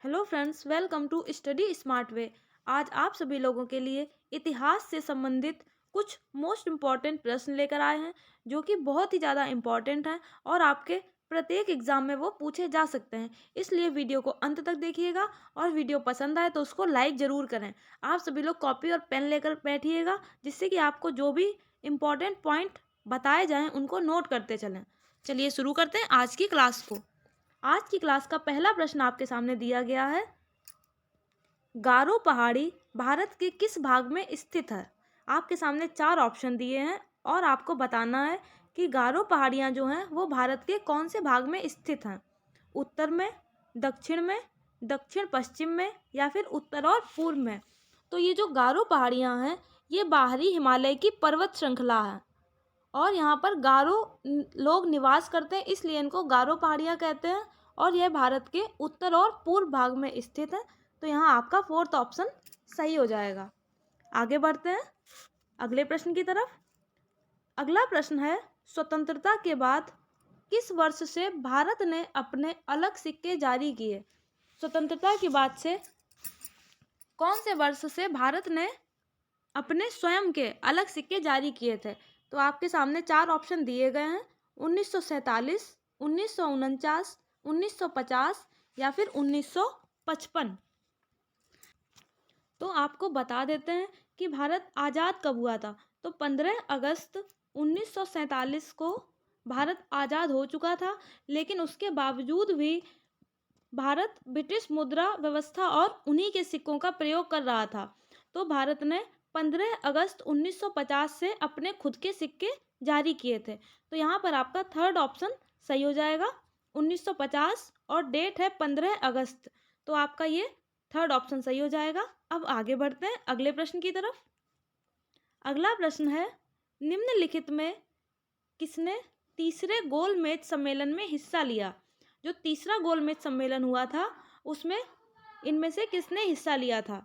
Hello friends, welcome to study smart way. आज आप सभी लोगों के लिए इतिहास से संबंधित कुछ मोस्ट इम्पॉर्टेंट प्रश्न लेकर आए हैं जो कि बहुत ही ज़्यादा इम्पॉर्टेंट हैं और आपके प्रत्येक एग्जाम में वो पूछे जा सकते हैं। इसलिए वीडियो को अंत तक देखिएगा और वीडियो पसंद आए तो उसको लाइक ज़रूर करें। आप सभी लोग कॉपी और पेन लेकर बैठिएगा जिससे कि आपको जो भी इम्पॉर्टेंट पॉइंट बताए जाएं उनको नोट करते चलें। चलिए शुरू करते हैं आज की क्लास को। आज की क्लास का पहला प्रश्न आपके सामने दिया गया है। गारो पहाड़ी भारत के किस भाग में स्थित है? आपके सामने चार ऑप्शन दिए हैं और आपको बताना है कि गारो पहाड़ियाँ जो हैं वो भारत के कौन से भाग में स्थित हैं। उत्तर में, दक्षिण पश्चिम में या फिर उत्तर और पूर्व में। तो ये जो गारो पहाड़ियाँ हैं ये बाहरी हिमालय की पर्वत श्रृंखला है और यहाँ पर गारो लोग निवास करते हैं, इसलिए इनको गारो पहाड़ियाँ कहते हैं और यह भारत के उत्तर और पूर्व भाग में स्थित है। तो यहाँ आपका फोर्थ ऑप्शन सही हो जाएगा। आगे बढ़ते हैं अगले प्रश्न की तरफ। अगला प्रश्न है, स्वतंत्रता के बाद किस वर्ष से भारत ने अपने अलग सिक्के जारी किए? स्वतंत्रता के बाद से कौन से वर्ष से भारत ने अपने स्वयं के अलग सिक्के जारी किए थे? तो आपके सामने चार ऑप्शन दिए गए हैं। 1947, 1949, 1950 या फिर 1955। तो आपको बता देते हैं कि भारत आज़ाद कब हुआ था। तो 15 अगस्त 1947 को भारत आज़ाद हो चुका था, लेकिन उसके बावजूद भी भारत ब्रिटिश मुद्रा व्यवस्था और उन्हीं के सिक्कों का प्रयोग कर रहा था। तो भारत ने 15 अगस्त 1950 से अपने खुद के सिक्के जारी किए थे। तो यहाँ पर आपका थर्ड ऑप्शन सही हो जाएगा, 1950 और डेट है 15 अगस्त। तो आपका ये थर्ड ऑप्शन सही हो जाएगा। अब आगे बढ़ते हैं अगले प्रश्न की तरफ। अगला प्रश्न है, निम्नलिखित में किसने तीसरे गोलमेज सम्मेलन में हिस्सा लिया? जो तीसरा गोलमेज सम्मेलन हुआ था उसमें इनमें से किसने हिस्सा लिया था?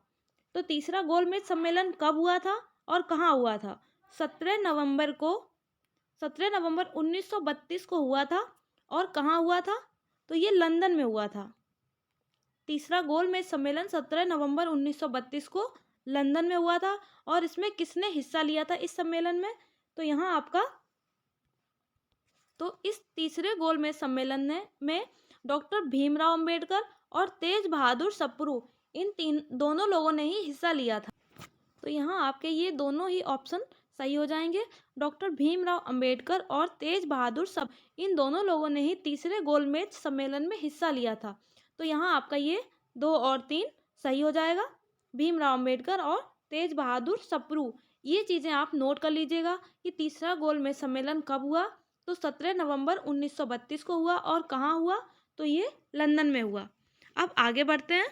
तो तीसरा गोलमेज सम्मेलन कब हुआ था और कहाँ हुआ था? 17 नवंबर 1932 को हुआ था और कहाँ हुआ था? तो ये लंदन में हुआ था। तीसरा गोलमेज सम्मेलन 17 नवंबर 1932 को लंदन में हुआ था और इसमें किसने हिस्सा लिया था इस सम्मेलन में? तो यहाँ आपका इस तीसरे गोलमेज सम्मेलन में डॉक्टर भीमराव अंबेडकर और तेज बहादुर सप्रू इन दोनों लोगों ने ही हिस्सा लिया था। तो यहाँ आपके ये दोनों ही ऑप्शन सही हो जाएंगे। डॉक्टर भीमराव अंबेडकर और तेज बहादुर इन दोनों लोगों ने ही तीसरे गोलमेज सम्मेलन में हिस्सा लिया था। तो यहाँ आपका ये 2 और 3 सही हो जाएगा। भीमराव अंबेडकर और तेज बहादुर सप्रू, ये चीज़ें आप नोट कर लीजिएगा कि तीसरा गोलमेज सम्मेलन कब हुआ। तो 17 नवंबर 1932 को हुआ और कहाँ हुआ? तो ये लंदन में हुआ। अब आगे बढ़ते हैं।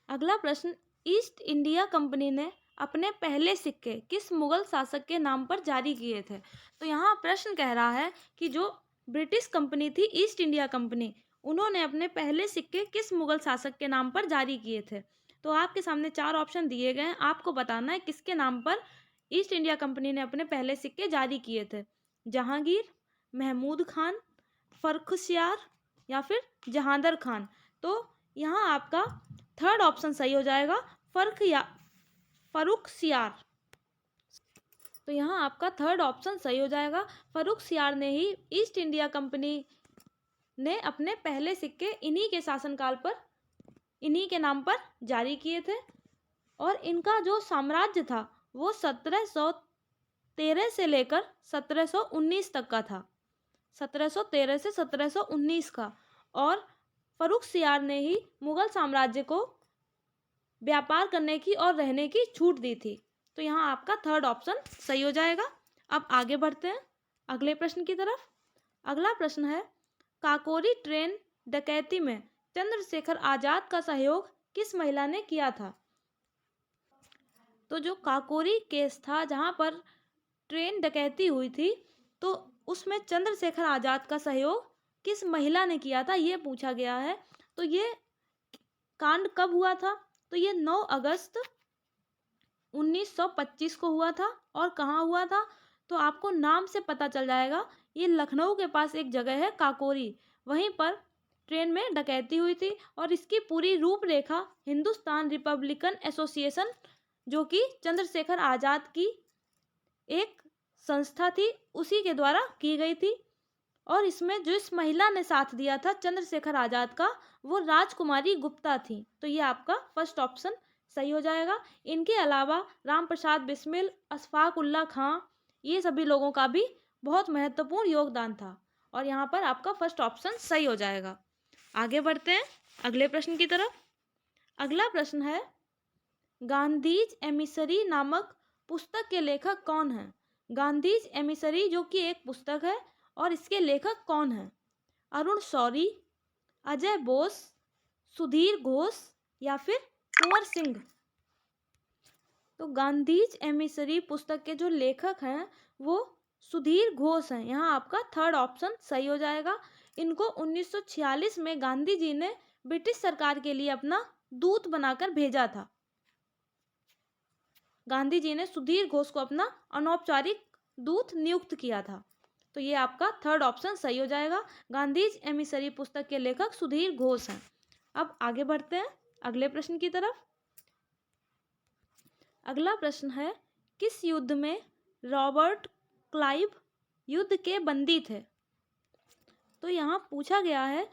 अगला प्रश्न, ईस्ट इंडिया कंपनी ने अपने पहले सिक्के किस मुगल शासक के नाम पर जारी किए थे? तो यहाँ प्रश्न कह रहा है कि जो ब्रिटिश कंपनी थी ईस्ट इंडिया कंपनी, उन्होंने अपने पहले सिक्के किस मुगल शासक के नाम पर जारी किए थे? तो आपके सामने चार ऑप्शन दिए गए हैं, आपको बताना है किसके नाम पर ईस्ट इंडिया कंपनी ने अपने पहले सिक्के जारी किए थे। जहांगीर, महमूद खान, फर्रुखसियार या फिर जहांदर खान। तो यहाँ आपका थर्ड ऑप्शन सही हो जाएगा, फर्रुखसियार। तो यहाँ आपका थर्ड ऑप्शन सही हो जाएगा। फर्रुखसियार ने ही ईस्ट इंडिया कंपनी ने अपने पहले सिक्के इन्हीं के शासनकाल पर इन्हीं के नाम पर जारी किए थे और इनका जो साम्राज्य था वो 1713 से लेकर 1719 तक का था। 1713 से 1719 का। और फर्रुखसियार ने ही मुगल साम्राज्य को व्यापार करने की और रहने की छूट दी थी। तो यहाँ आपका थर्ड ऑप्शन सही हो जाएगा। अब आगे बढ़ते हैं अगले प्रश्न की तरफ। अगला प्रश्न है, काकोरी ट्रेन डकैती में चंद्रशेखर आजाद का सहयोग किस महिला ने किया था? तो जो काकोरी केस था जहाँ पर ट्रेन डकैती हुई थी, तो उसमें चंद्रशेखर आजाद का सहयोग किस महिला ने किया था, ये पूछा गया है। तो ये कांड कब हुआ था? तो ये 9 अगस्त 1925 को हुआ था और कहाँ हुआ था? तो आपको नाम से पता चल जाएगा, ये लखनऊ के पास एक जगह है काकोरी, वहीं पर ट्रेन में डकैती हुई थी और इसकी पूरी रूपरेखा हिंदुस्तान रिपब्लिकन एसोसिएशन, जो कि चंद्रशेखर आज़ाद की एक संस्था थी, उसी के द्वारा की गई थी। और इसमें जिस महिला ने साथ दिया था चंद्रशेखर आज़ाद का, वो राजकुमारी गुप्ता थी। तो ये आपका फर्स्ट ऑप्शन सही हो जाएगा। इनके अलावा राम प्रसाद बिस्मिल, अशफाक उल्ला खां, ये सभी लोगों का भी बहुत महत्वपूर्ण योगदान था और यहाँ पर आपका फर्स्ट ऑप्शन सही हो जाएगा। आगे बढ़ते हैं अगले प्रश्न की तरफ। अगला प्रश्न है, गांधीज एमिसरी नामक पुस्तक के लेखक कौन हैं? गांधीज एमिसरी जो कि एक पुस्तक है और इसके लेखक कौन हैं? अरुण शौरी, अजय बोस, सुधीर घोष या फिर कुंवर सिंह? तो गांधीज एमिसरी पुस्तक के जो लेखक हैं वो सुधीर घोष हैं। यहाँ आपका थर्ड ऑप्शन सही हो जाएगा। इनको 1946 में गांधी जी ने ब्रिटिश सरकार के लिए अपना दूत बनाकर भेजा था। गांधी जी ने सुधीर घोष को अपना अनौपचारिक दूत नियुक्त किया था। तो ये आपका थर्ड ऑप्शन सही हो जाएगा। गांधीज एमिसरी पुस्तक के लेखक सुधीर घोष हैं। अब आगे बढ़ते हैं अगले प्रश्न की तरफ। अगला प्रश्न है, किस युद्ध में रॉबर्ट क्लाइव युद्ध के बंदी थे? तो यहाँ पूछा गया है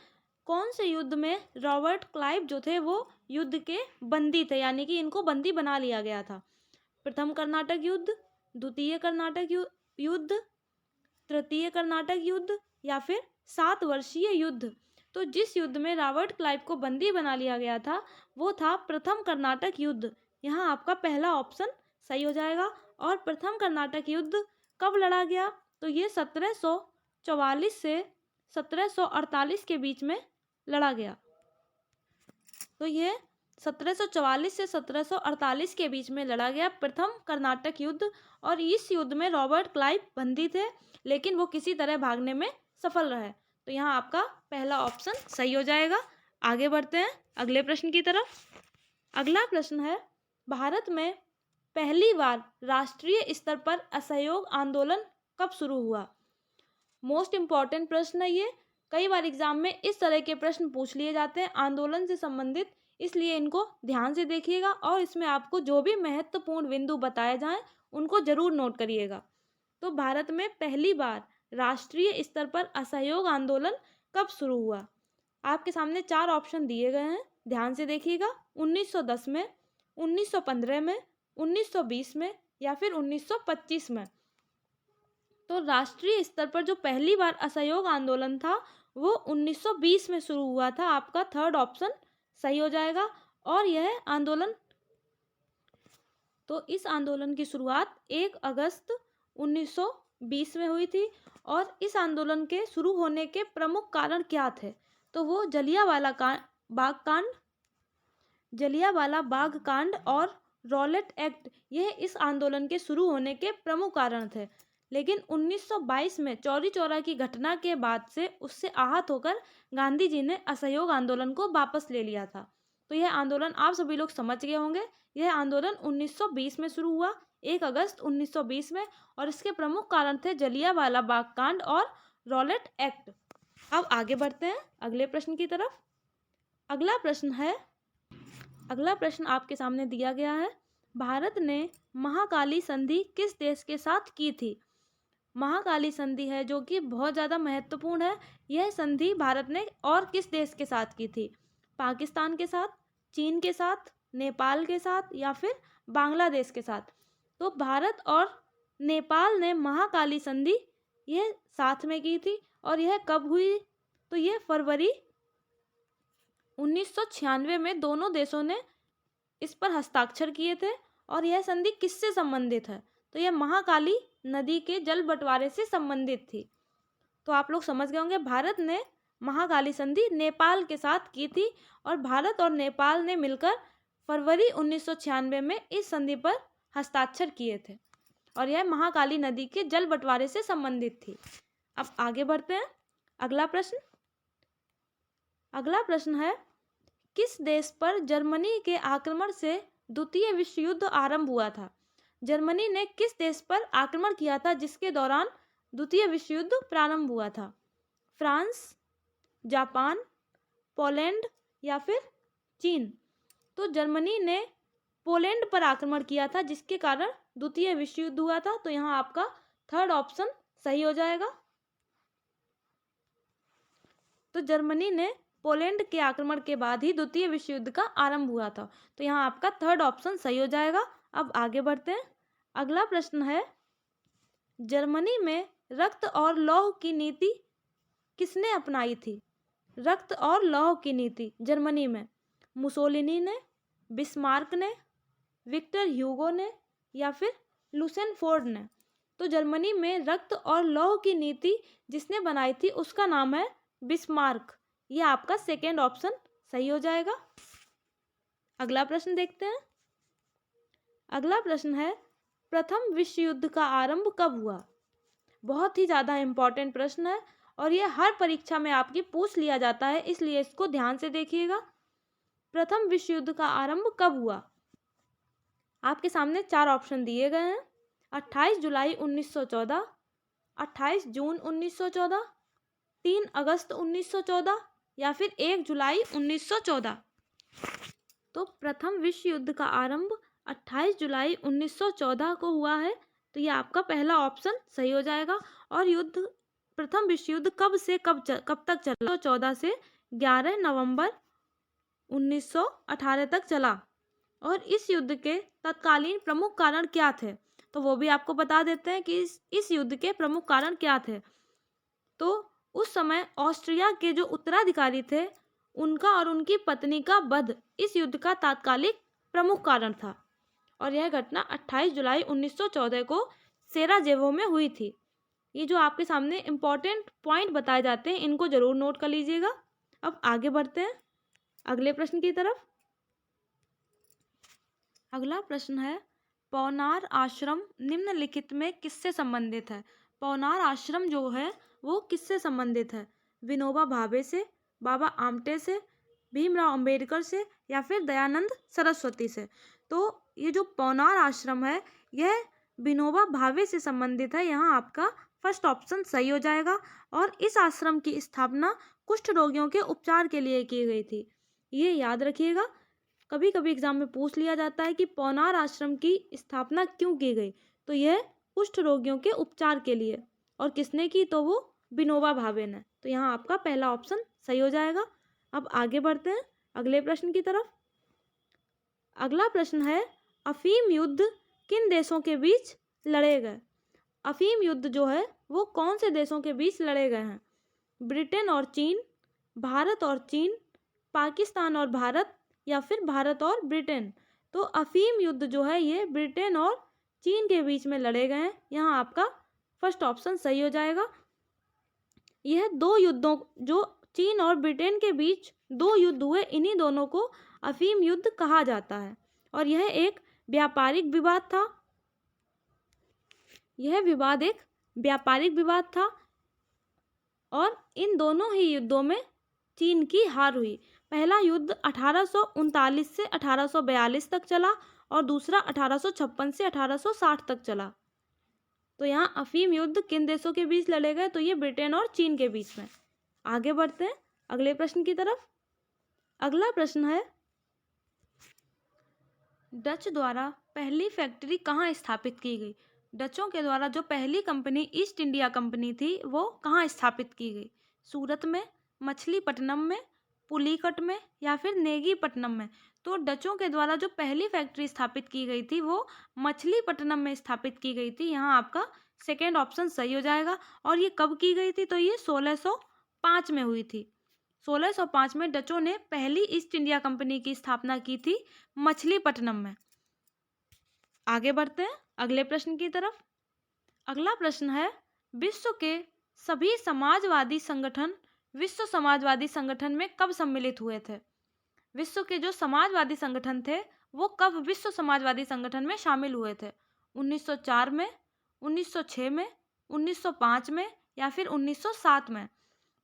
कौन से युद्ध में रॉबर्ट क्लाइव जो थे वो युद्ध के बंदी थे, यानी कि इनको बंदी बना लिया गया था। प्रथम कर्नाटक युद्ध, द्वितीय कर्नाटक युद्ध, तृतीय कर्नाटक युद्ध या फिर 7 वर्षीय युद्ध? तो जिस युद्ध में रॉबर्ट क्लाइव को बंदी बना लिया गया था वो था प्रथम कर्नाटक युद्ध। यहाँ आपका पहला ऑप्शन सही हो जाएगा। और प्रथम कर्नाटक युद्ध कब लड़ा गया? तो ये 1744 से 1748 के बीच में लड़ा गया। तो ये 1744 से 1748 के बीच में लड़ा गया प्रथम कर्नाटक युद्ध। और इस युद्ध में रॉबर्ट क्लाइव बंदी थे, लेकिन वो किसी तरह भागने में सफल रहे। तो यहाँ आपका पहला ऑप्शन सही हो जाएगा। आगे बढ़ते हैं अगले प्रश्न की तरफ। अगला प्रश्न है, भारत में पहली बार राष्ट्रीय स्तर पर असहयोग आंदोलन कब शुरू हुआ? मोस्ट इम्पॉर्टेंट प्रश्न है ये। कई बार एग्जाम में इस तरह के प्रश्न पूछ लिए जाते हैं आंदोलन से संबंधित, इसलिए इनको ध्यान से देखिएगा और इसमें आपको जो भी महत्वपूर्ण बिंदु बताए जाएं उनको जरूर नोट करिएगा। तो भारत में पहली बार राष्ट्रीय स्तर पर असहयोग आंदोलन कब शुरू हुआ? आपके सामने 4 ऑप्शन दिए गए हैं, ध्यान से देखिएगा। 1910 में, 1915 में, 1920 में या फिर 1925 में। तो राष्ट्रीय स्तर पर जो पहली बार असहयोग आंदोलन था वो 1920 में शुरू हुआ था। आपका थर्ड ऑप्शन सही हो जाएगा। और यह आंदोलन, तो इस आंदोलन की शुरुआत 1 अगस्त 1920 में हुई थी। और इस आंदोलन के शुरू होने के प्रमुख कारण क्या थे? तो वो जलियांवाला बाग कांड और रॉलेट एक्ट, यह इस आंदोलन के शुरू होने के प्रमुख कारण थे। लेकिन 1922 में चौरी चौरा की घटना के बाद से उससे आहत होकर गांधी जी ने असहयोग आंदोलन को वापस ले लिया था। तो यह आंदोलन आप सभी लोग समझ गए होंगे। यह आंदोलन 1920 में शुरू हुआ, 1 अगस्त 1920 में, और इसके प्रमुख कारण थे जलियांवाला बाग कांड और रॉलेट एक्ट। अब आगे बढ़ते हैं अगले प्रश्न की तरफ। अगला प्रश्न आपके सामने दिया गया है, भारत ने महाकाली संधि किस देश के साथ की थी? महाकाली संधि है जो कि बहुत ज़्यादा महत्वपूर्ण है। यह संधि भारत ने और किस देश के साथ की थी? पाकिस्तान के साथ, चीन के साथ, नेपाल के साथ या फिर बांग्लादेश के साथ? तो भारत और नेपाल ने महाकाली संधि यह साथ में की थी। और यह कब हुई? तो यह फरवरी 1996 में दोनों देशों ने इस पर हस्ताक्षर किए थे। और यह संधि किससे संबंधित है? तो यह महाकाली नदी के जल बंटवारे से संबंधित थी। तो आप लोग समझ गए होंगे, भारत ने महाकाली संधि नेपाल के साथ की थी और भारत और नेपाल ने मिलकर फरवरी 1996 में इस संधि पर हस्ताक्षर किए थे। और यह महाकाली नदी के जल बंटवारे से संबंधित थी। अब आगे बढ़ते हैं अगला प्रश्न है, किस देश पर जर्मनी के आक्रमण से द्वितीय विश्व युद्ध आरंभ हुआ था? जर्मनी ने किस देश पर आक्रमण किया था जिसके दौरान द्वितीय विश्व युद्ध प्रारंभ हुआ था? फ्रांस, जापान, पोलैंड या फिर चीन? तो जर्मनी ने पोलैंड पर आक्रमण किया था, जिसके कारण द्वितीय विश्व युद्ध हुआ था। तो यहाँ आपका थर्ड ऑप्शन सही हो जाएगा। तो जर्मनी ने पोलैंड के आक्रमण के बाद ही द्वितीय विश्व युद्ध का आरंभ हुआ था। तो यहाँ आपका थर्ड ऑप्शन सही हो जाएगा। अब आगे बढ़ते हैं। अगला प्रश्न है, जर्मनी में रक्त और लौह की नीति किसने अपनाई थी? रक्त और लौह की नीति जर्मनी में मुसोलिनी ने, बिस्मार्क ने, विक्टर ह्यूगो ने या फिर लुसेनफोर्ड ने? तो जर्मनी में रक्त और लौह की नीति जिसने बनाई थी उसका नाम है बिस्मार्क। यह आपका सेकेंड ऑप्शन सही हो जाएगा। अगला प्रश्न देखते हैं। अगला प्रश्न है, प्रथम विश्व युद्ध का आरंभ कब हुआ? बहुत ही ज़्यादा इम्पोर्टेंट प्रश्न है और यह हर परीक्षा में आपकी पूछ लिया जाता है, इसलिए इसको ध्यान से देखिएगा। प्रथम विश्व युद्ध का आरंभ कब हुआ? आपके सामने 4 ऑप्शन दिए गए हैं। 28 जुलाई 1914, 28 जून 1914, 3 अगस्त 1914 या फिर 1 जुलाई 1914। तो प्रथम विश्व युद्ध का आरंभ 28 जुलाई 1914 को हुआ है। तो ये आपका पहला ऑप्शन सही हो जाएगा। और प्रथम विश्व युद्ध कब से कब तक चला? 14 से 11 नवंबर 1918 तक चला। और इस युद्ध के तत्कालीन प्रमुख कारण क्या थे? तो वो भी आपको बता देते हैं कि इस युद्ध के प्रमुख कारण क्या थे। तो उस समय ऑस्ट्रिया के जो उत्तराधिकारी थे उनका और उनकी पत्नी का वध इस युद्ध का तात्कालिक प्रमुख कारण था। और यह घटना 28 जुलाई 1914 को सेराजेवो में हुई थी। ये जो आपके सामने इम्पोर्टेंट पॉइंट बताए जाते हैं इनको जरूर नोट कर लीजिएगा। अब आगे बढ़ते हैं अगले प्रश्न की तरफ। अगला प्रश्न है, पौनार आश्रम निम्नलिखित में किससे संबंधित है? पौनार आश्रम जो है वो किससे संबंधित है? विनोबा भावे से, बाबा आमटे से, भीमराव अंबेडकर से या फिर दयानंद सरस्वती से? तो ये जो पौनार आश्रम है यह विनोबा भावे से संबंधित है। यहाँ आपका फर्स्ट ऑप्शन सही हो जाएगा। और इस आश्रम की स्थापना कुष्ठ रोगियों के उपचार के लिए की गई थी। ये याद रखिएगा, कभी कभी एग्जाम में पूछ लिया जाता है कि पौनार आश्रम की स्थापना क्यों की गई? तो यह कुष्ठ रोगियों के उपचार के लिए। और किसने की? तो वो विनोबा भावे ने। तो यहाँ आपका पहला ऑप्शन सही हो जाएगा। अब आगे बढ़ते हैं अगले प्रश्न की तरफ। अगला प्रश्न है, अफीम युद्ध किन देशों के बीच लड़े गए? अफीम युद्ध जो है वो कौन से देशों के बीच लड़े गए हैं? ब्रिटेन और चीन, भारत और चीन, पाकिस्तान और भारत या फिर भारत और ब्रिटेन? तो अफीम युद्ध जो है ये ब्रिटेन और चीन के बीच में लड़े गए हैं। यहाँ आपका फर्स्ट ऑप्शन सही हो जाएगा। यह 2 युद्धों, जो चीन और ब्रिटेन के बीच 2 युद्ध हुए, इन्हीं दोनों को अफीम युद्ध कहा जाता है। और यह एक व्यापारिक विवाद था। यह विवाद एक व्यापारिक विवाद था और इन दोनों ही युद्धों में चीन की हार हुई। पहला युद्ध 1839 से 1842 तक चला और दूसरा 1856 से 1860 तक चला। तो यहाँ अफीम युद्ध किन देशों के बीच लड़े गए? तो ये ब्रिटेन और चीन के बीच में। आगे बढ़ते हैं अगले प्रश्न की तरफ। अगला प्रश्न है, डच द्वारा पहली फैक्ट्री कहाँ स्थापित की गई? डचों के द्वारा जो पहली कंपनी ईस्ट इंडिया कंपनी थी वो कहाँ स्थापित की गई? सूरत में, मछलीपट्टनम में, पुलिकट में या फिर नेगीपट्टनम में? तो डचों के द्वारा जो पहली फैक्ट्री स्थापित की गई थी वो मछलीपट्टनम में स्थापित की गई थी। यहाँ आपका सेकेंड ऑप्शन सही हो जाएगा। और ये कब की गई थी? तो ये 1605 में हुई थी। 1605 में डचों ने पहली ईस्ट इंडिया कंपनी की स्थापना की थी मछलीपट्टनम में। आगे बढ़ते हैं अगले प्रश्न की तरफ। अगला प्रश्न है, विश्व के सभी समाजवादी संगठन विश्व समाजवादी संगठन में कब सम्मिलित हुए थे? विश्व के जो समाजवादी संगठन थे वो कब विश्व समाजवादी संगठन में शामिल हुए थे? 1904 में, 1906 में, 1905 में या फिर 1907 में?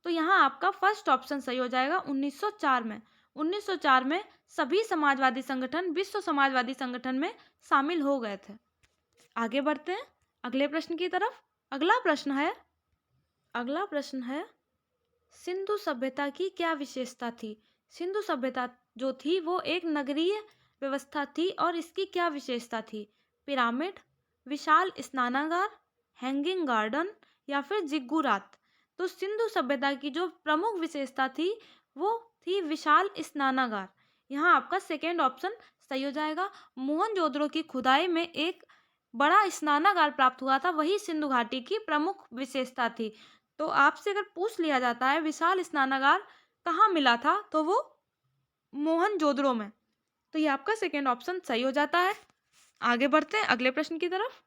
तो यहाँ आपका फर्स्ट ऑप्शन सही हो जाएगा, 1904 में। 1904 में सभी समाजवादी संगठन विश्व समाजवादी संगठन में शामिल हो गए थे। आगे बढ़ते हैं अगले प्रश्न की तरफ। अगला प्रश्न है सिंधु सभ्यता की क्या विशेषता थी? सिंधु सभ्यता जो थी वो एक नगरीय व्यवस्था थी और इसकी क्या विशेषता थी? पिरामिड, विशाल स्नानागार, हैंगिंग गार्डन या फिर जिग्गुरात? तो सिंधु सभ्यता की जो प्रमुख विशेषता थी वो थी विशाल स्नानागार। यहाँ आपका सेकेंड ऑप्शन सही हो जाएगा। मोहनजोदड़ो की खुदाई में एक बड़ा स्नानागार प्राप्त हुआ था, वही सिंधु घाटी की प्रमुख विशेषता थी। तो आपसे अगर पूछ लिया जाता है विशाल स्नानागार कहाँ मिला था, तो वो मोहनजोदड़ो में। तो ये आपका सेकेंड ऑप्शन सही हो जाता है। आगे बढ़ते हैं अगले प्रश्न की तरफ।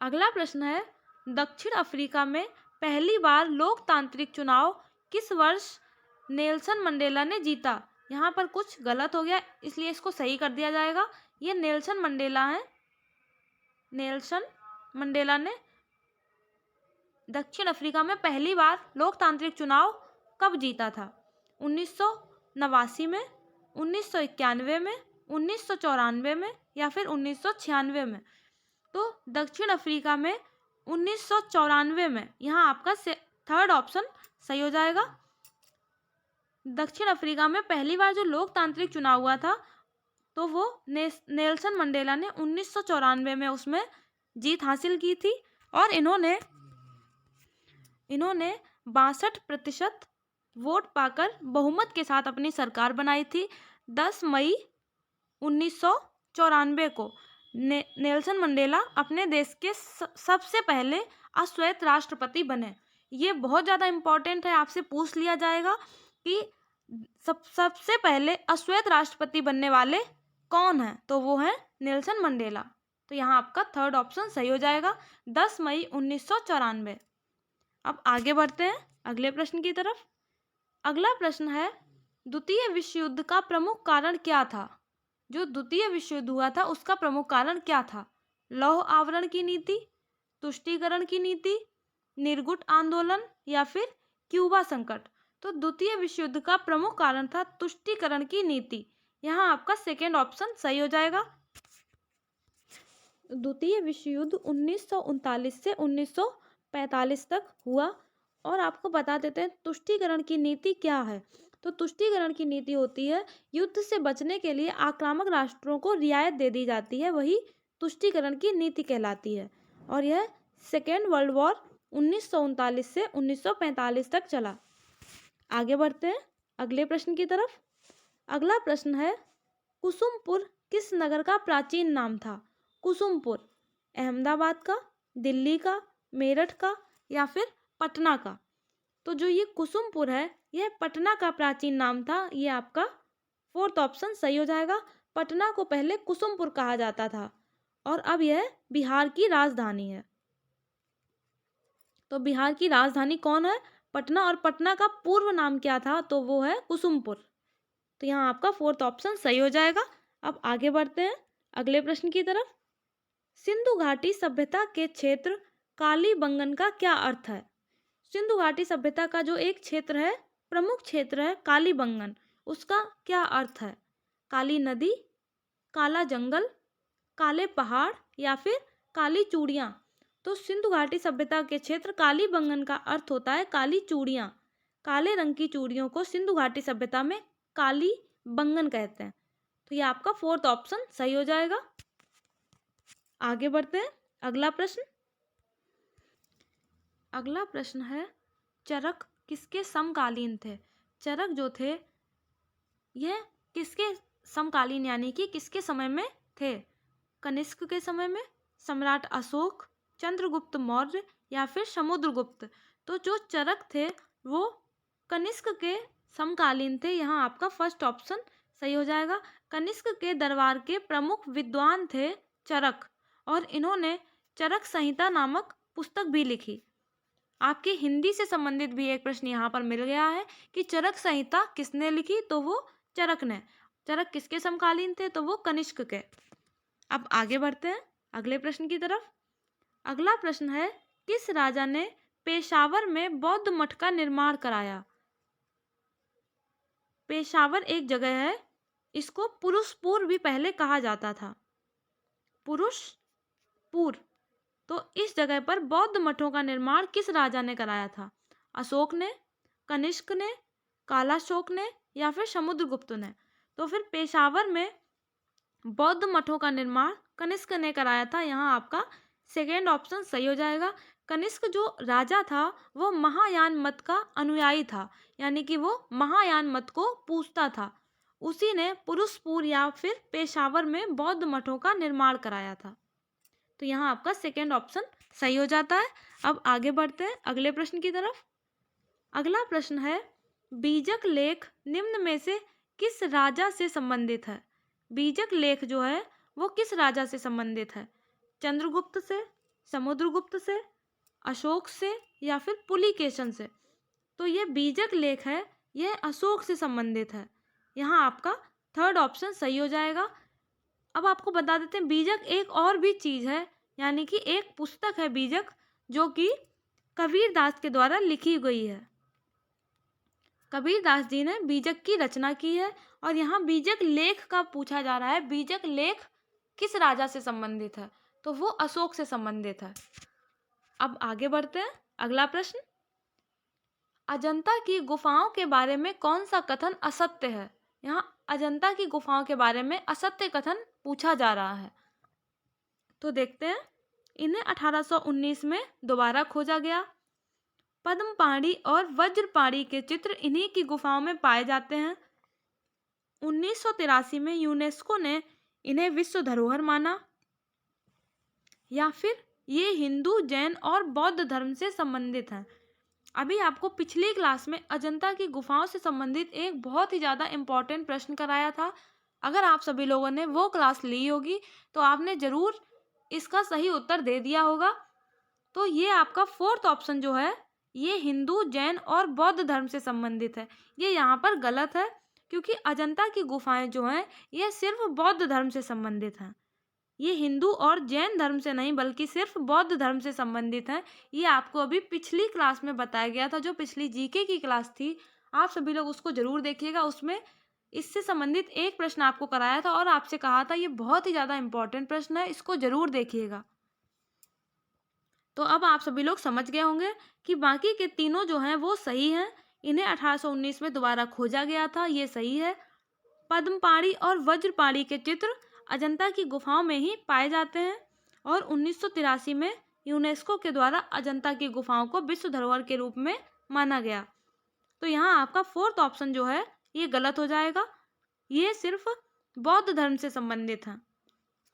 अगला प्रश्न है, दक्षिण अफ्रीका में पहली बार लोकतांत्रिक चुनाव किस वर्ष नेल्सन मंडेला ने जीता? यहाँ पर कुछ गलत हो गया, इसलिए इसको सही कर दिया जाएगा। ये नेल्सन मंडेला है। नेल्सन मंडेला ने दक्षिण अफ्रीका में पहली बार लोकतांत्रिक चुनाव कब जीता था? 1989 में, 1991 में, 1994 में या फिर 1996 में? तो दक्षिण अफ्रीका में 1994 में। यहाँ आपका थर्ड ऑप्शन सही हो जाएगा। दक्षिण अफ्रीका में पहली बार जो लोकतांत्रिक चुनाव हुआ था तो वो नेल्सन मंडेला ने 1994 में उसमें जीत हासिल की थी और इन्होंने 62% वोट पाकर बहुमत के साथ अपनी सरकार बनाई थी। 10 मई 1994 को नेल्सन मंडेला अपने देश के सबसे पहले अश्वेत राष्ट्रपति बने। ये बहुत ज़्यादा इम्पोर्टेंट है, आपसे पूछ लिया जाएगा कि सबसे पहले अश्वेत राष्ट्रपति बनने वाले कौन हैं, तो वो हैं नेल्सन मंडेला। तो यहाँ आपका थर्ड ऑप्शन सही हो जाएगा, 10 मई 1994। अब आगे बढ़ते हैं अगले प्रश्न की तरफ। अगला प्रश्न है, द्वितीय विश्व युद्ध का प्रमुख कारण क्या था? जो द्वितीय विश्व युद्ध हुआ था उसका प्रमुख कारण क्या था? लौह आवरण की नीति, तुष्टीकरण की नीति, निर्गुट आंदोलन या फिर क्यूबा संकट? तो द्वितीय विश्व युद्ध का प्रमुख कारण था तुष्टीकरण की नीति। यहाँ आपका सेकेंड ऑप्शन सही हो जाएगा। द्वितीय विश्व युद्ध 1939 से 1945 तक हुआ। और आपको बता देते हैं तुष्टीकरण की नीति क्या है। तो तुष्टीकरण की नीति होती है युद्ध से बचने के लिए आक्रामक राष्ट्रों को रियायत दे दी जाती है, वही तुष्टीकरण की नीति कहलाती है। और यह सेकेंड वर्ल्ड वॉर 1939 से 1945 तक चला। आगे बढ़ते हैं अगले प्रश्न की तरफ। अगला प्रश्न है, कुसुमपुर किस नगर का प्राचीन नाम था? कुसुमपुर अहमदाबाद का, दिल्ली का, मेरठ का या फिर पटना का? तो जो ये कुसुमपुर है यह पटना का प्राचीन नाम था। ये आपका फोर्थ ऑप्शन सही हो जाएगा। पटना को पहले कुसुमपुर कहा जाता था और अब यह बिहार की राजधानी है। तो बिहार की राजधानी कौन है? पटना। और पटना का पूर्व नाम क्या था? तो वो है कुसुमपुर। तो यहाँ आपका फोर्थ ऑप्शन सही हो जाएगा। अब आगे बढ़ते हैं अगले प्रश्न की तरफ। सिंधु घाटी सभ्यता के क्षेत्र कालीबंगन का क्या अर्थ है? सिंधु घाटी सभ्यता का जो एक क्षेत्र है, प्रमुख क्षेत्र है कालीबंगन, उसका क्या अर्थ है? काली नदी, काला जंगल, काले पहाड़ या फिर काली चूड़ियाँ? तो सिंधु घाटी सभ्यता के क्षेत्र कालीबंगन का अर्थ होता है काली चूड़ियाँ। काले रंग की चूड़ियों को सिंधु घाटी सभ्यता में काली बंगन कहते हैं। तो ये आपका फोर्थ ऑप्शन सही हो जाएगा। आगे बढ़ते हैं अगला प्रश्न। अगला प्रश्न है, चरक किसके समकालीन थे? चरक जो थे यह किसके समकालीन यानी कि किसके समय में थे? कनिष्क के समय में, सम्राट अशोक, चंद्रगुप्त मौर्य या फिर समुद्रगुप्त? तो जो चरक थे वो कनिष्क के समकालीन थे। यहाँ आपका फर्स्ट ऑप्शन सही हो जाएगा। कनिष्क के दरबार के प्रमुख विद्वान थे चरक और इन्होंने चरक संहिता नामक पुस्तक भी लिखी। आपके हिंदी से संबंधित भी एक प्रश्न यहाँ पर मिल गया है कि चरक संहिता किसने लिखी? तो वो चरक ने। चरक किसके समकालीन थे? तो वो कनिष्क के। अब आगे बढ़ते हैं अगले प्रश्न की तरफ। अगला प्रश्न है, किस राजा ने पेशावर में बौद्ध मठ का निर्माण कराया? पेशावर एक जगह है, इसको पुरुषपुर भी पहले कहा जाता था। पुरुषपुर। तो इस जगह पर बौद्ध मठों का निर्माण किस राजा ने कराया था? अशोक ने, कनिष्क ने, कालाशोक ने या फिर समुद्रगुप्त ने? तो फिर पेशावर में बौद्ध मठों का निर्माण कनिष्क ने कराया था। यहाँ आपका सेकेंड ऑप्शन सही हो जाएगा। कनिष्क जो राजा था वो महायान मत का अनुयायी था, यानी कि वो महायान मत को पूजता था। उसी ने पुरुषपुर या फिर पेशावर में बौद्ध मठों का निर्माण कराया था। तो यहाँ आपका सेकेंड ऑप्शन सही हो जाता है। अब आगे बढ़ते हैं अगले प्रश्न की तरफ। अगला प्रश्न है, बीजक लेख निम्न में से किस राजा से संबंधित है? बीजक लेख जो है वो किस राजा से संबंधित है? चंद्रगुप्त से, समुद्रगुप्त से, अशोक से या फिर पुलिकेशन से? तो ये बीजक लेख है, यह अशोक से संबंधित है। यहाँ आपका थर्ड ऑप्शन सही हो जाएगा। अब आपको बता देते हैं बीजक एक और भी चीज़ है, यानी कि एक पुस्तक है बीजक, जो कि कबीरदास के द्वारा लिखी गई है। कबीरदास जी ने बीजक की रचना की है और यहाँ बीजक लेख का पूछा जा रहा है, बीजक लेख किस राजा से संबंधित है? तो वो अशोक से संबंधित है। अब आगे बढ़ते हैं अगला प्रश्न। अजंता की गुफाओं के बारे में कौन सा कथन असत्य है? यहाँ अजंता की गुफाओं के बारे में असत्य कथन पूछा जा रहा है। तो देखते हैं, इन्हें 1819 में दोबारा खोजा गया। पद्मपाणी और वज्रपाणी के चित्र इन्हीं की गुफाओं में पाए जाते हैं। 1983 में यूनेस्को ने इन्हें विश्व धरोहर माना। या फिर ये हिंदू, जैन और बौद्ध धर्म से संबंधित हैं। अभी आपको पिछली क्लास में अजंता की गुफाओं से संबंधित एक बहुत ही ज़्यादा इम्पोर्टेंट प्रश्न कराया था। अगर आप सभी लोगों ने वो क्लास ली होगी तो आपने ज़रूर इसका सही उत्तर दे दिया होगा। तो ये आपका फोर्थ ऑप्शन जो है ये हिंदू, जैन और बौद्ध धर्म से संबंधित है। ये यहाँ पर गलत है, क्योंकि अजंता की गुफाएं जो हैं ये सिर्फ बौद्ध धर्म से संबंधित हैं। ये हिंदू और जैन धर्म से नहीं बल्कि सिर्फ बौद्ध धर्म से संबंधित हैं। ये आपको अभी पिछली क्लास में बताया गया था, जो पिछली जीके की क्लास थी। आप सभी लोग उसको जरूर देखिएगा, उसमें इससे संबंधित एक प्रश्न आपको कराया था और आपसे कहा था ये बहुत ही ज़्यादा इम्पोर्टेंट प्रश्न है, इसको जरूर देखिएगा। तो अब आप सभी लोग समझ गए होंगे कि बाकी के तीनों जो हैं वो सही हैं। इन्हें 1819 में दोबारा खोजा गया था, ये सही है। पद्मपाणी और वज्रपाणी के चित्र अजंता की गुफाओं में ही पाए जाते हैं और 1983 में यूनेस्को के द्वारा अजंता की गुफाओं को विश्व धरोहर के रूप में माना गया। तो यहाँ आपका फोर्थ ऑप्शन जो है ये गलत हो जाएगा। ये सिर्फ बौद्ध धर्म से संबंधित हैं।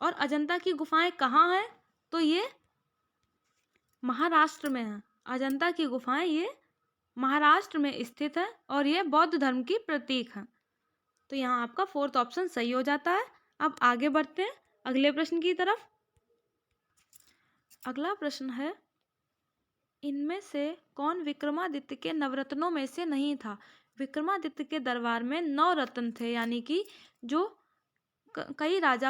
और अजंता की गुफाएं कहाँ हैं? तो ये महाराष्ट्र में है। अजंता की गुफाएं ये महाराष्ट्र में स्थित है और ये बौद्ध धर्म की प्रतीक है। तो यहाँ आपका फोर्थ ऑप्शन सही हो जाता है। अब आगे बढ़ते हैं अगले प्रश्न की तरफ। अगला प्रश्न है, इनमें से कौन विक्रमादित्य के नवरत्नों में से नहीं था? विक्रमादित्य के दरबार में 9 रत्न थे, यानी कि जो कई राजा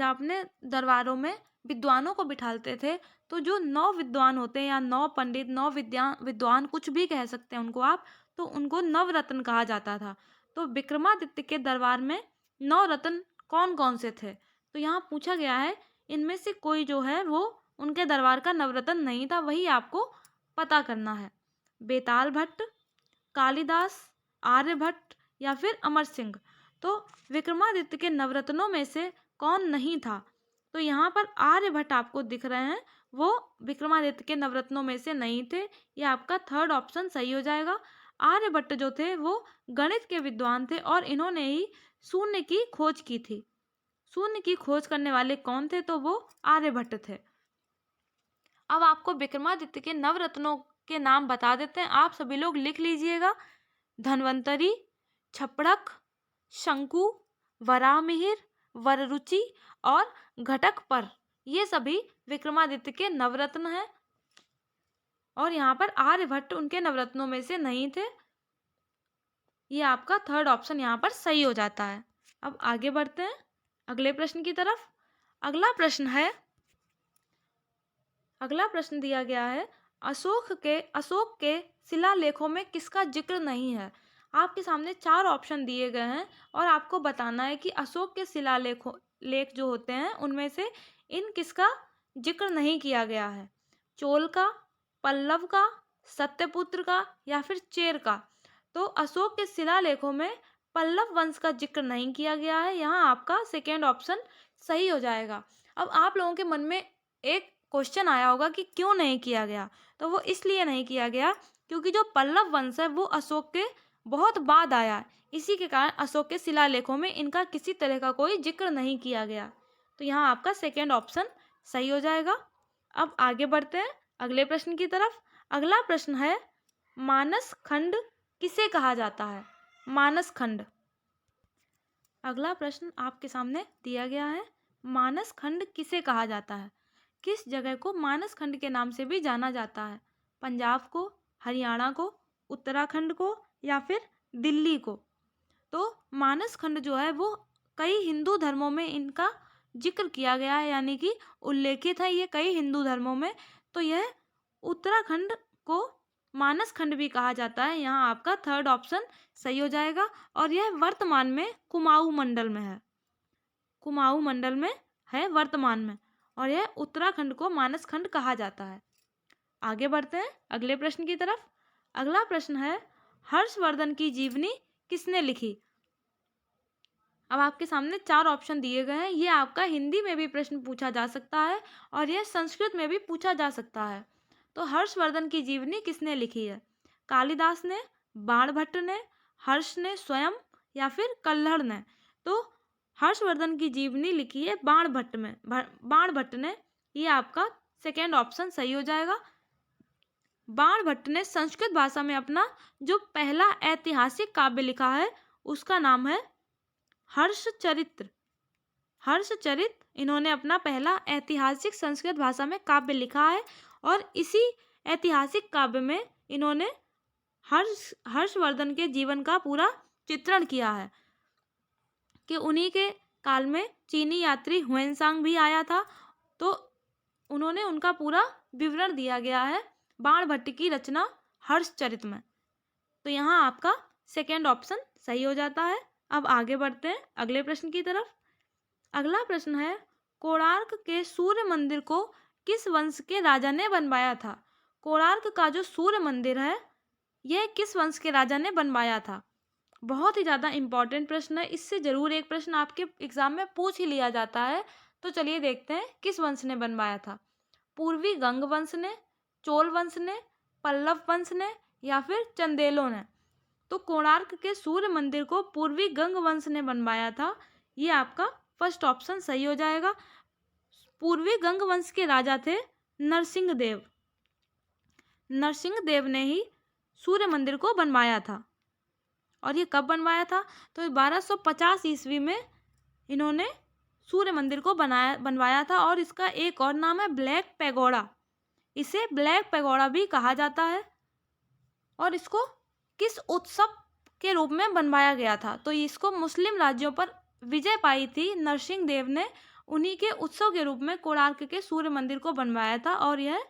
अपने दरबारों में विद्वानों को बिठाते थे। तो जो 9 विद्वान होते हैं या 9 पंडित, 9 विद्वान कुछ भी कह सकते हैं उनको आप, तो उनको नवरत्न कहा जाता था। तो विक्रमादित्य के दरबार में 9 रत्न कौन कौन से थे? तो यहाँ पूछा गया है इनमें से कोई जो है वो उनके दरबार का नवरत्न नहीं था, वही आपको पता करना है। बेताल भट्ट, कालिदास, आर्यभट्ट या फिर अमर सिंह। तो विक्रमादित्य के नवरत्नों में से कौन नहीं था? तो यहाँ पर आर्यभट्ट आपको दिख रहे हैं, वो विक्रमादित्य के नवरत्नों में से नहीं थे। ये आपका थर्ड ऑप्शन सही हो जाएगा। आर्यभट्ट जो थे वो गणित के विद्वान थे और इन्होंने ही शून्य की खोज की थी। शून्य की खोज करने वाले कौन थे? तो वो आर्यभट्ट थे। अब आपको विक्रमादित्य के नवरत्नों के नाम बता देते हैं, आप सभी लोग लिख लीजिएगा। धन्वंतरी, छपड़क, शंकु, वराहमिहिर, वररुचि और घटकपर, ये सभी विक्रमादित्य के नवरत्न हैं। और यहाँ पर आर्यभट्ट उनके नवरत्नों में से नहीं थे। ये आपका थर्ड ऑप्शन यहाँ पर सही हो जाता है। अब आगे बढ़ते हैं अगले प्रश्न की तरफ। अगला प्रश्न दिया गया है, अशोक के शिलालेखों में किसका जिक्र नहीं है? आपके सामने 4 ऑप्शन दिए गए हैं और आपको बताना है कि अशोक के लेख जो होते हैं उनमें से इन किसका जिक्र नहीं किया गया है। चोल का, पल्लव का, सत्यपुत्र का या फिर चेर का? तो अशोक के शिलालेखों में पल्लव वंश का जिक्र नहीं किया गया है। यहाँ आपका सेकेंड ऑप्शन सही हो जाएगा। अब आप लोगों के मन में एक क्वेश्चन आया होगा कि क्यों नहीं किया गया, तो वो इसलिए नहीं किया गया क्योंकि जो पल्लव वंश है वो अशोक के बहुत बाद आया है। इसी के कारण अशोक के शिलालेखों में इनका किसी तरह का कोई जिक्र नहीं किया गया। तो यहाँ आपका सेकेंड ऑप्शन सही हो जाएगा। अब आगे बढ़ते हैं अगले प्रश्न की तरफ। अगला प्रश्न है, मानस खंड किसे कहा जाता है? मानस खंड। अगला प्रश्न आपके सामने दिया गया है, मानस खंड किसे कहा जाता है? किस जगह को मानस खंड के नाम से भी जाना जाता है? पंजाब को, हरियाणा को, उत्तराखंड को या फिर दिल्ली को? तो मानस खंड जो है वो कई हिंदू धर्मों में इनका जिक्र किया गया है, यानी कि उल्लेखित है ये कई हिंदू धर्मों में। तो यह उत्तराखंड को मानस खंड भी कहा जाता है। यहाँ आपका थर्ड ऑप्शन सही हो जाएगा और यह वर्तमान में कुमाऊं मंडल में है। कुमाऊं मंडल में है वर्तमान में, और यह उत्तराखंड को मानस खंड कहा जाता है। आगे बढ़ते हैं अगले प्रश्न की तरफ। अगला प्रश्न है, हर्षवर्धन की जीवनी किसने लिखी? अब आपके सामने 4 ऑप्शन दिए गए हैं। ये आपका हिंदी में भी प्रश्न पूछा जा सकता है और यह संस्कृत में भी पूछा जा सकता है। तो हर्षवर्धन की जीवनी किसने लिखी है? कालिदास ने, बाणभट्ट ने, हर्ष ने स्वयं या फिर कल्हड़ ने? तो हर्षवर्धन की जीवनी लिखी है बाणभट्ट ने। ये आपका सेकेंड ऑप्शन सही हो जाएगा। बाणभट्ट ने संस्कृत भाषा में अपना जो पहला ऐतिहासिक काव्य लिखा है उसका नाम है हर्षचरित्र। हर्षचरित इन्होंने अपना पहला ऐतिहासिक संस्कृत भाषा में काव्य लिखा है और इसी ऐतिहासिक काव्य में इन्होंने हर्षवर्धन के जीवन का पूरा चित्रण किया है कि उन्हीं के काल में चीनी यात्री हुएनसांग भी आया था, तो उन्होंने उनका पूरा विवरण दिया गया है बाणभट्ट की रचना हर्षचरित में। तो यहाँ आपका सेकेंड ऑप्शन सही हो जाता है। अब आगे बढ़ते हैं अगले प्रश्न की तरफ। अगला प्रश्न है, कोणार्क के सूर्य मंदिर को किस वंश के राजा ने बनवाया था? कोणार्क का जो सूर्य मंदिर है यह किस वंश के राजा ने बनवाया था? बहुत ही ज़्यादा इंपॉर्टेंट प्रश्न है, इससे ज़रूर एक प्रश्न आपके एग्जाम में पूछ ही लिया जाता है। तो चलिए देखते हैं किस वंश ने बनवाया था। पूर्वी गंग वंश ने, चोल वंश ने, पल्लव वंश ने या फिर चंदेलों ने? तो कोणार्क के सूर्य मंदिर को पूर्वी गंग वंश ने बनवाया था। ये आपका फर्स्ट ऑप्शन सही हो जाएगा। पूर्वी गंग वंश के राजा थे नरसिंह देव। नरसिंह देव ने ही सूर्य मंदिर को बनवाया था। और ये कब बनवाया था? तो 1250 ईस्वी में इन्होंने सूर्य मंदिर को बनवाया था। और इसका एक और नाम है ब्लैक पैगोडा। इसे ब्लैक पैगोडा भी कहा जाता है। और इसको किस उत्सव के रूप में बनवाया गया था? तो इसको मुस्लिम राज्यों पर विजय पाई थी नरसिंह देव ने, उन्हीं के उत्सव के रूप में कोणार्क के सूर्य मंदिर को बनवाया था और यह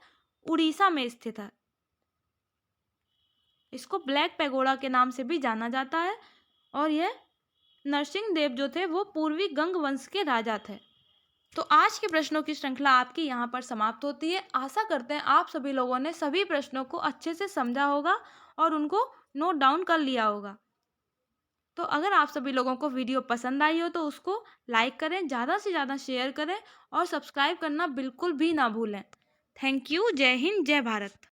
उड़ीसा में स्थित है। इसको ब्लैक पैगोडा के नाम से भी जाना जाता है और यह नरसिंह देव जो थे वो पूर्वी गंग वंश के राजा थे। तो आज के प्रश्नों की श्रृंखला आपकी यहाँ पर समाप्त होती है। आशा करते हैं आप सभी लोगों ने सभी प्रश्नों को अच्छे से समझा होगा और उनको नोट डाउन कर लिया होगा। तो अगर आप सभी लोगों को वीडियो पसंद आई हो तो उसको लाइक करें, ज़्यादा से ज़्यादा शेयर करें और सब्सक्राइब करना बिल्कुल भी ना भूलें। Thank you. जय हिंद, जय भारत।